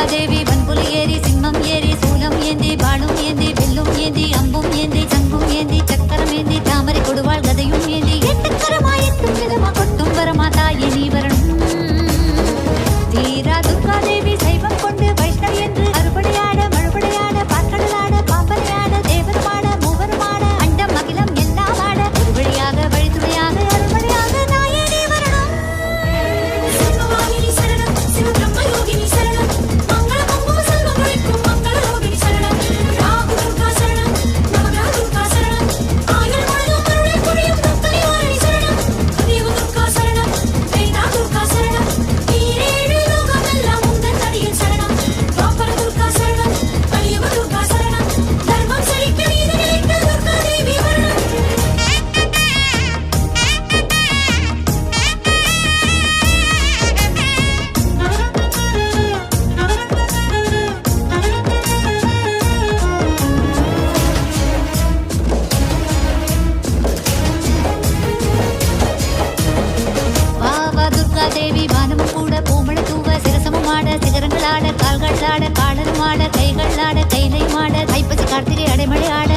தேவி வன்புலி ஏறி சிம்மம் ஏறி சூலம் ஏந்தி பாலும் ஏந்தி வெல்லும் ஏந்தி அம்பும் ஏந்தி சங்கும் ஏந்தி சக்கரம் ஏந்தி தாமரை கொடுவாள் கதையும் ஏந்தி எட்டுக்கரமாயத்தும் விதமா கொட்டும் வரமா தாயே நீ வரணும். தீரா துர்கா தேவி சைவம் கொண்டு வைஷ்ணவி என்று அறுபடையாட மறுபடையாட பாற்கடலாட பாம்பரையாட தேவருமாட மூவருமாட அண்டம் அகிலம் எல்லாம் ஆட ஒரு வழியாக வழித்துணையாக அறுபடையாக தாயே நீ வரணும். தேவி வானமும் கூட பூமழை தூவ சிரசமும் ஆட சிகரங்கள் ஆட கால்கள் ஆட காடலும் ஆட கைகள் ஆட கைலை மாட ஐப்பசி கார்த்திகை அடைமழை ஆட